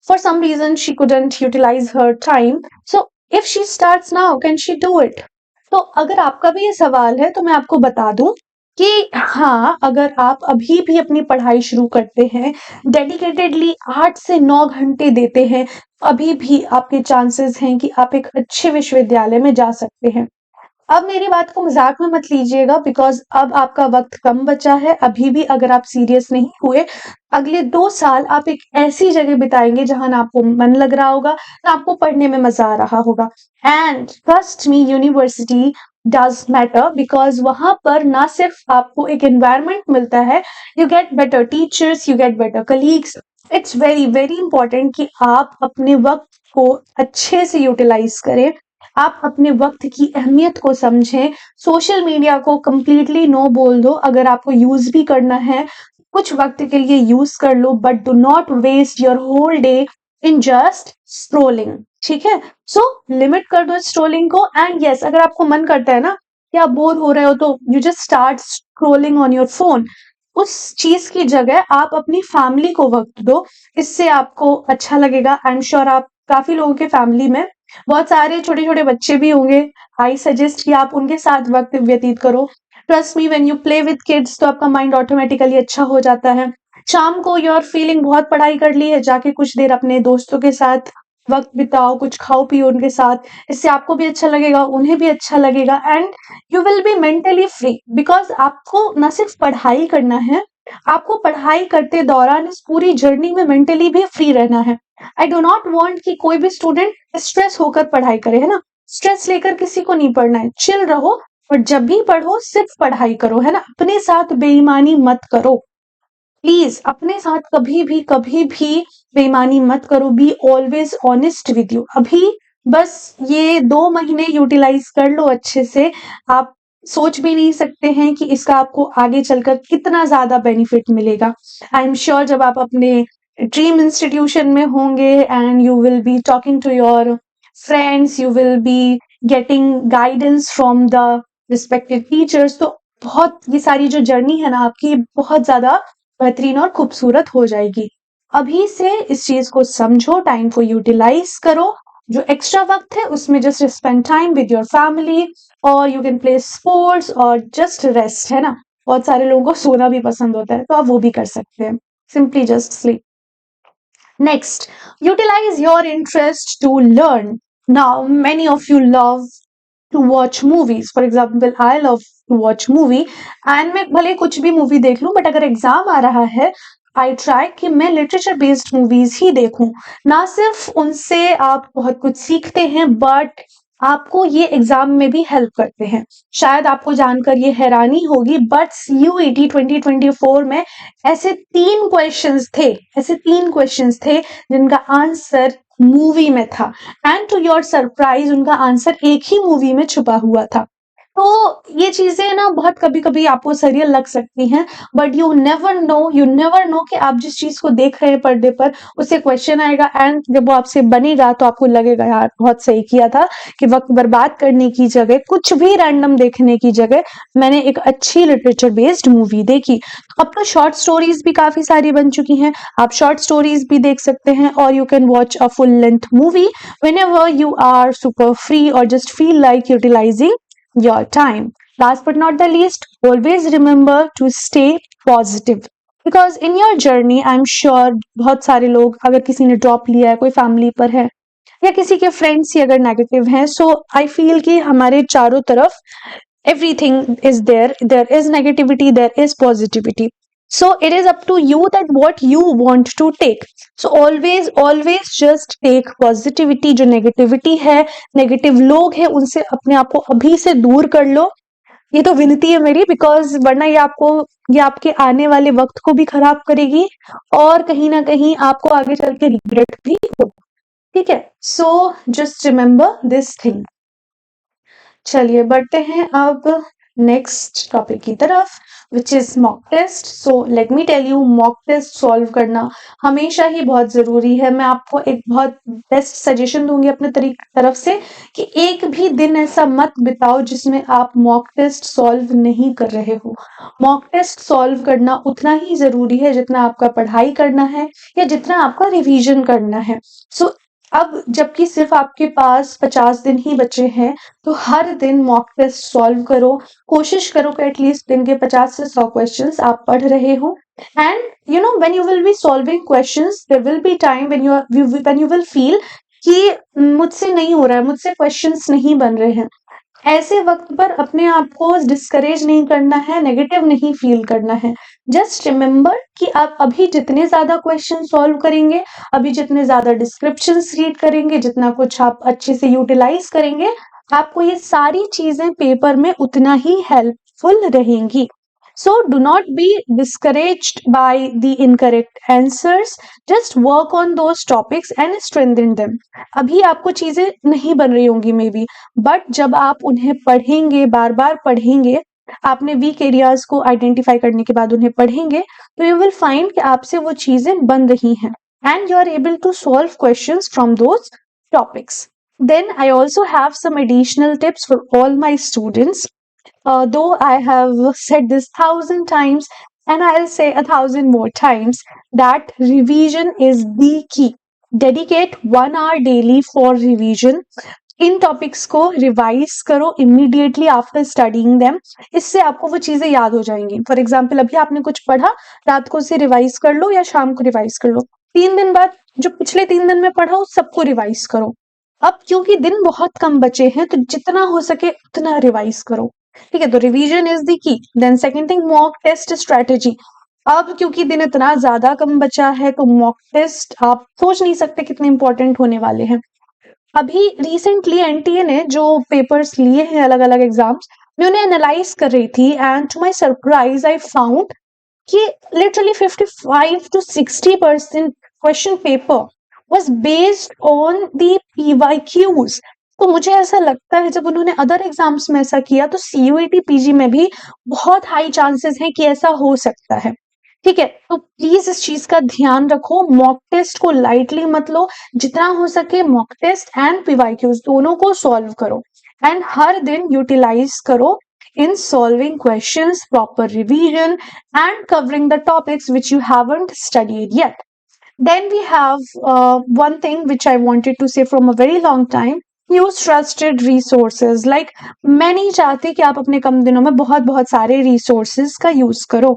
for some reason she couldn't utilize her time, so if she starts now can she do it? तो अगर आपका भी ये सवाल है तो मैं आपको बता दूं कि हाँ, अगर आप अभी भी अपनी पढ़ाई शुरू करते हैं, डेडिकेटेडली 8 से 9 घंटे देते हैं, अभी भी आपके चांसेस हैं कि आप एक अच्छे विश्वविद्यालय में जा सकते हैं. अब मेरी बात को मजाक में मत लीजिएगा, बिकॉज अब आपका वक्त कम बचा है. अभी भी अगर आप सीरियस नहीं हुए, अगले 2 साल आप एक ऐसी जगह बिताएंगे जहां ना आपको मन लग रहा होगा, ना आपको पढ़ने में मजा आ रहा होगा. And trust me, university does matter, because वहां पर ना सिर्फ आपको एक एनवायरमेंट मिलता है, you get better teachers, you get better colleagues. It's very very important कि आप अपने वक्त को अच्छे से यूटिलाइज करें, आप अपने वक्त की अहमियत को समझें. सोशल मीडिया को कंप्लीटली नो बोल दो. अगर आपको यूज भी करना है, कुछ वक्त के लिए यूज कर लो, but do not waste your whole day in just scrolling. ठीक है? सो लिमिट कर दो स्क्रोलिंग को. एंड यस, अगर आपको मन करता है ना कि आप बोर हो रहे हो, तो you just start scrolling on your phone. उस चीज की जगह आप अपनी फैमिली को वक्त दो. इससे आपको अच्छा लगेगा. आई एम श्योर आप काफी लोगों के फैमिली में बहुत सारे छोटे छोटे बच्चे भी होंगे. आई सजेस्ट कि आप उनके साथ वक्त व्यतीत करो. Trust me, when you play with kids तो आपका माइंड ऑटोमेटिकली अच्छा हो जाता है. शाम को यू आर फीलिंग बहुत पढ़ाई कर ली है, जाके कुछ देर अपने दोस्तों के साथ वक्त बिताओ, कुछ खाओ पियो उनके साथ. इससे आपको भी अच्छा लगेगा, उन्हें भी अच्छा लगेगा, and you will be mentally free. Because आपको न सिर्फ पढ़ाई करना है, आपको पढ़ाई करते दौरान इस पूरी जर्नी में मेंटली भी फ्री रहना है. आई डो नॉट वॉन्ट कि कोई भी स्टूडेंट स्ट्रेस होकर पढ़ाई करे, है ना. स्ट्रेस लेकर किसी को नहीं पढ़ना है. चिल रहो, और जब भी पढ़ो सिर्फ पढ़ाई करो, है ना. अपने साथ बेईमानी मत करो. प्लीज अपने साथ कभी भी बेईमानी मत करो. Be always honest with you. अभी बस ये 2 महीने यूटिलाइज कर लो अच्छे से. आप सोच भी नहीं सकते हैं कि इसका आपको आगे चलकर कितना ज्यादा बेनिफिट मिलेगा. आई एम श्योर जब आप अपने ड्रीम इंस्टीट्यूशन में होंगे and you will be talking to your friends, you will be getting guidance from the respected teachers, तो बहुत ये सारी जो जर्नी है ना आपकी, बहुत ज्यादा बेहतरीन और खूबसूरत हो जाएगी. अभी से इस चीज को समझो, टाइम को यूटिलाइज करो. जो एक्स्ट्रा वक्त है उसमें just spend time with your family, और यू कैन प्ले स्पोर्ट्स और जस्ट रेस्ट, है ना. बहुत सारे लोगों को सोना भी पसंद होता है, तो आप वो भी कर सकते हैं. Simply just sleep. Next, utilize your interest to learn. Now, many of you love to watch movies. For example, I love to watch movie, and मैं भले कुछ भी मूवी देख लूं, बट अगर एग्जाम आ रहा है, आई ट्राई कि मैं लिटरेचर बेस्ड मूवीज ही देखूं. ना सिर्फ उनसे आप बहुत कुछ सीखते हैं, बट आपको ये एग्जाम में भी हेल्प करते हैं. शायद आपको जानकर ये हैरानी होगी, बट CUET 2024 में ऐसे तीन क्वेश्चंस थे जिनका आंसर मूवी में था. एंड टू योर सरप्राइज उनका आंसर एक ही मूवी में छुपा हुआ था. तो ये चीजें ना बहुत कभी कभी आपको सरियल लग सकती हैं, बट यू नेवर नो कि आप जिस चीज को देख रहे हैं पर्दे पर, उससे क्वेश्चन आएगा, एंड जब वो आपसे बनेगा तो आपको लगेगा यार बहुत सही किया था कि वक्त बर्बाद करने की जगह, कुछ भी रैंडम देखने की जगह मैंने एक अच्छी लिटरेचर बेस्ड मूवी देखी. अब तो शॉर्ट स्टोरीज भी काफी सारी बन चुकी हैं. आप शॉर्ट स्टोरीज भी देख सकते हैं, और you can watch a full length movie whenever you are super free or just feel like utilizing your time. Last but not the least, always remember to stay positive. Because in your journey, I'm sure बहुत सारे लोग, अगर किसी ने ड्रॉप लिया है, कोई फैमिली पर है, या किसी के फ्रेंड्स ही अगर नेगेटिव हैं, सो आई फील कि हमारे चारों तरफ everything is there is negativity, there is positivity. So it is up to you that what you want to take. So always just take positivity. जो negativity है, negative लोग हैं, उनसे अपने आप को अभी से दूर कर लो. ये तो विनती है मेरी, बिकॉज वरना ये आपके आने वाले वक्त को भी खराब करेगी, और कहीं ना कहीं आपको आगे चल के रिग्रेट भी हो. ठीक है? So just remember this thing. चलिए बढ़ते हैं अब नेक्स्ट टॉपिक की तरफ. which is mock test. So let me tell you, mock test solve करना हमेशा ही बहुत जरूरी है। मैं आपको एक बहुत बेस्ट सजेशन दूंगी अपने तरफ से कि एक भी दिन ऐसा मत बिताओ जिसमें आप मॉक टेस्ट सॉल्व नहीं कर रहे हो। मॉक टेस्ट सॉल्व करना उतना ही जरूरी है जितना आपका पढ़ाई करना है या जितना आपका रिवीजन करना है। सो अब जबकि सिर्फ आपके पास 50 दिन ही बचे हैं, तो हर दिन मॉक टेस्ट सॉल्व करो। कोशिश करो कि एटलीस्ट दिन के 50 से 100 क्वेश्चंस आप पढ़ रहे हो। And you know when you will be solving questions, there will be time when you will feel कि मुझसे नहीं हो रहा है, मुझसे क्वेश्चंस नहीं बन रहे हैं। ऐसे वक्त पर अपने आप को डिस्करेज नहीं करना है, नेगेटिव नहीं फील करना है। जस्ट रिमेम्बर कि आप अभी जितने ज्यादा क्वेश्चन सॉल्व करेंगे, अभी जितने ज्यादा डिस्क्रिप्शंस रीड करेंगे, जितना कुछ आप अच्छे से यूटिलाइज करेंगे, आपको ये सारी चीजें पेपर में उतना ही हेल्पफुल रहेंगी। So do not be discouraged by the incorrect answers. Just work on those topics and strengthen them. अभी आपको चीजें नहीं बन रही होंगी मे बी, बट जब आप उन्हें पढ़ेंगे, बार बार पढ़ेंगे, आपने वीक एरियाज को आइडेंटिफाई करने के बाद उन्हें पढ़ेंगे, तो यू विल फाइंड कि आपसे वो चीजें बन रही हैं and you are able to solve questions from those topics. Then I also have some additional tips for all my students. Though I have said this 1,000 times, and I'll say 1,000 more times, that revision is the key. Dedicate 1 hour daily for revision. In topics को रिवाइज करो इमीडिएटली आफ्टर स्टडीइंग देम। इससे आपको वो चीजें याद हो जाएंगी। फॉर एग्जाम्पल, अभी आपने कुछ पढ़ा, रात को उसे रिवाइज कर लो या शाम को रिवाइज कर लो। 3 दिन बाद जो पिछले 3 दिन में पढ़ा उस सबको रिवाइज करो। अब क्योंकि दिन बहुत कम बचे हैं, तो जितना हो सके उतना रिवाइज करो। ठीक है, तो revision is the key. Then second thing, mock test strategy. अब क्योंकि दिन इतना ज्यादा कम बचा है, तो मॉक टेस्ट आप सोच नहीं सकते कितने इंपॉर्टेंट होने वाले हैं। अभी रिसेंटली एनटीए ने जो पेपर्स लिए हैं अलग अलग एग्जाम्स, मैं उन्हें एनालाइज कर रही थी, and to my surprise I found कि literally 55 to 60% question paper was based on the PYQs. तो मुझे ऐसा लगता है जब उन्होंने अदर एग्जाम्स में ऐसा किया, तो CUET PG में भी बहुत हाई चांसेस हैं कि ऐसा हो सकता है। ठीक है, तो प्लीज इस चीज का ध्यान रखो, मॉक टेस्ट को लाइटली मत लो। जितना हो सके मॉक टेस्ट एंड PYQs दोनों को सॉल्व करो, एंड हर दिन यूटिलाइज करो in solving questions, proper revision, and covering the topics which you haven't studied yet. Then we have one thing which I wanted to say from a very long time. Use trusted resources. Like, मैं नहीं चाहती कि आप अपने कम दिनों में बहुत बहुत सारे resources का यूज करो।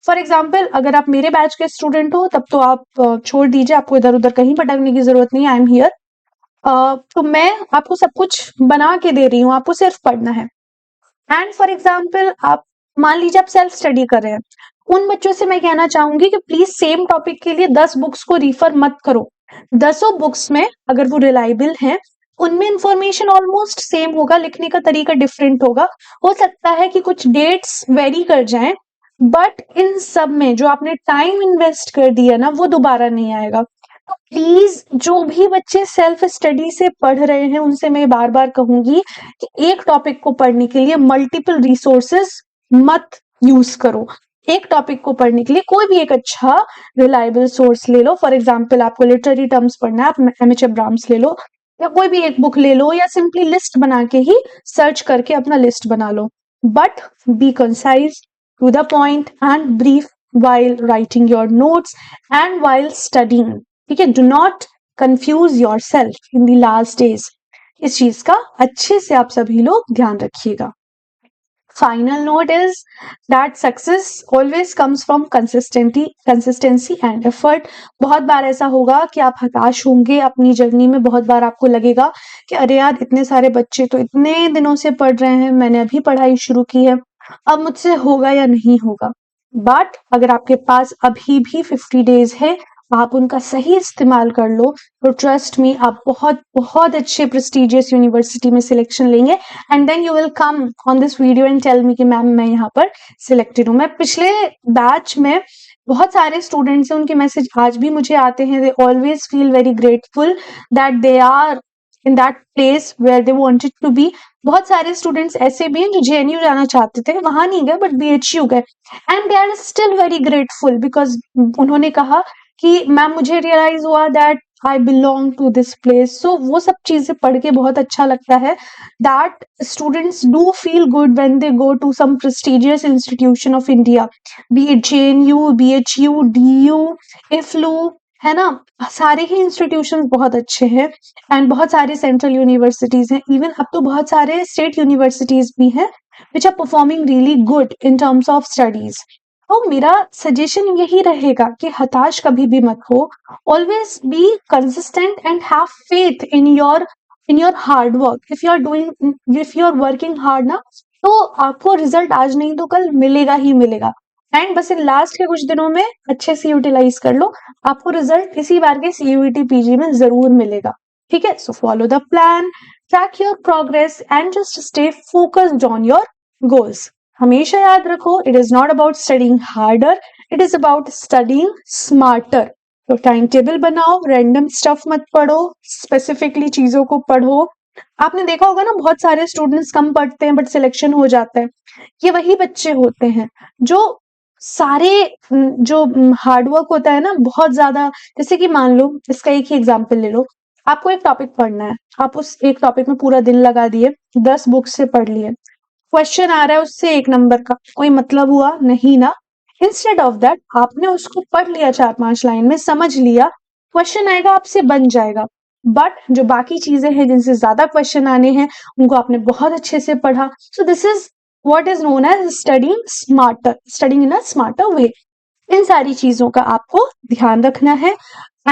फॉर एग्जाम्पल, अगर आप मेरे बैच के स्टूडेंट हो तब तो आप छोड़ दीजिए, आपको इधर उधर कहीं भटकने की जरूरत नहीं है। I am here. तो मैं आपको सब कुछ बना के दे रही हूँ, आपको सिर्फ पढ़ना है। एंड फॉर एग्जाम्पल, आप मान लीजिए आप सेल्फ स्टडी कर रहे हैं, उन बच्चों से मैं कहना चाहूंगी कि प्लीज सेम टॉपिक के लिए 10 बुक्स को रिफर मत करो। 10 बुक्स में अगर वो रिलायबल हैं, उनमें इंफॉर्मेशन ऑलमोस्ट सेम होगा, लिखने का तरीका डिफरेंट होगा, हो सकता है कि कुछ डेट्स वेरी कर जाएं, बट इन सब में जो आपने टाइम इन्वेस्ट कर दिया ना, वो दोबारा नहीं आएगा। तो प्लीज जो भी बच्चे सेल्फ स्टडी से पढ़ रहे हैं, उनसे मैं बार बार कहूंगी कि एक टॉपिक को पढ़ने के लिए मल्टीपल रिसोर्सेस मत यूज करो। एक टॉपिक को पढ़ने के लिए कोई भी एक अच्छा रिलायबल सोर्स ले लो। फॉर एग्जाम्पल, आपको लिटरेरी टर्म्स पढ़ना है, आप एमएच अब्राम्स ले लो, या कोई भी एक बुक ले लो, या सिंपली लिस्ट बना के ही सर्च करके अपना लिस्ट बना लो। But be concise, to the point and brief while writing your notes and while studying. ठीक है, do not confuse yourself in the last days. इस चीज का अच्छे से आप सभी लोग ध्यान रखिएगा। Final note is that success always comes from consistency and effort. बहुत बार ऐसा होगा कि आप हताश होंगे अपनी जर्नी में, बहुत बार आपको लगेगा कि अरे यार, इतने सारे बच्चे तो इतने दिनों से पढ़ रहे हैं, मैंने अभी पढ़ाई शुरू की है, अब मुझसे होगा या नहीं होगा। बट अगर आपके पास अभी भी 50 डेज है, आप उनका सही इस्तेमाल कर लो, तो ट्रस्ट मी, आप बहुत बहुत अच्छे प्रेस्टिजियस यूनिवर्सिटी में सिलेक्शन लेंगे, and then you will come on this video and tell me कि मैम मैं यहाँ पर सिलेक्टेड हूँ। मैं पिछले बैच में बहुत सारे स्टूडेंट्स हैं, उनके मैसेज आज भी मुझे आते हैं, they always feel very grateful that they are in that place where they wanted to be. बहुत सारे स्टूडेंट्स ऐसे भी हैं जो जेएनयू जाना चाहते थे, वहां नहीं गए बट बीएचयू गए, and they are still very grateful because उन्होंने कहा कि मैम मुझे रियलाइज हुआ that I belong to this place. So वो सब चीजें पढ़ के बहुत अच्छा लगता है that students do feel good when they go to some prestigious institution of India, be it JNU, BHU, DU, IFLU, है ना. सारे ही इंस्टीट्यूशंस बहुत अच्छे हैं एंड बहुत सारे सेंट्रल यूनिवर्सिटीज हैं, इवन अब तो बहुत सारे स्टेट यूनिवर्सिटीज भी हैं which are performing really good in terms of studies. तो मेरा सजेशन यही रहेगा कि हताश कभी भी मत हो, always be consistent and have faith in your hard work. If you are working hard ना, तो आपको रिजल्ट आज नहीं तो कल मिलेगा ही मिलेगा. एंड बस इन लास्ट के कुछ दिनों में अच्छे से यूटिलाइज कर लो, आपको रिजल्ट इसी बार के सीयूईटी पीजी में जरूर मिलेगा. ठीक है, so follow the plan, track your progress and just stay focused on your goals. हमेशा याद रखो, it is not about studying harder, it is about studying smarter. तो टाइम टेबल बनाओ, रैंडम स्टफ मत पढ़ो, स्पेसिफिकली चीजों को पढ़ो. आपने देखा होगा ना, बहुत सारे स्टूडेंट्स कम पढ़ते हैं बट सिलेक्शन हो जाता है. ये वही बच्चे होते हैं जो सारे जो हार्डवर्क होता है ना बहुत ज्यादा. जैसे कि मान लो, इसका एक ही एग्जाम्पल ले लो, आपको एक टॉपिक पढ़ना है, आप उस एक टॉपिक में पूरा दिन लगा दिए, 10 बुक से पढ़ लिए, क्वेश्चन आ रहा है उससे 1 नंबर का, कोई मतलब हुआ नहीं ना. इंस्टेड ऑफ दैट आपने उसको पढ़ लिया 4-5 लाइन में, समझ लिया, क्वेश्चन आएगा आपसे बन जाएगा. बट जो बाकी चीजें हैं जिनसे ज्यादा क्वेश्चन आने हैं उनको आपने बहुत अच्छे से पढ़ा. सो this is what is known as studying in a smarter way. इन सारी चीजों का आपको ध्यान रखना है,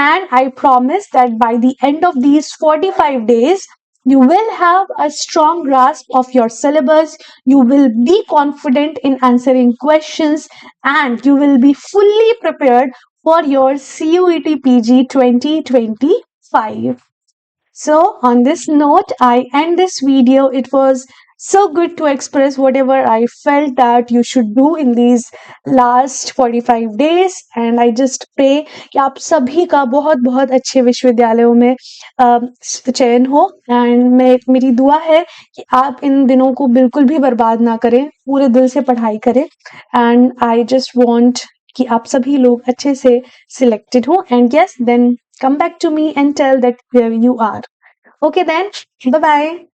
and I promise that by the end of these 45 days you will have a strong grasp of your syllabus, you will be confident in answering questions, and you will be fully prepared for your CUET PG 2025. So on this note, I end this video. It was so good to express whatever I felt that you should do in these last 45 days, and I just pray कि आप सभी का बहुत बहुत अच्छे विश्वविद्यालयों में चयन हो. एंड मेरी दुआ है कि आप इन दिनों को बिल्कुल भी बर्बाद ना करें, पूरे दिल से पढ़ाई करें. एंड आई जस्ट वांट कि आप सभी लोग अच्छे से सिलेक्टेड हो. And yes, then come back to me and tell that where you are. Okay then, bye bye.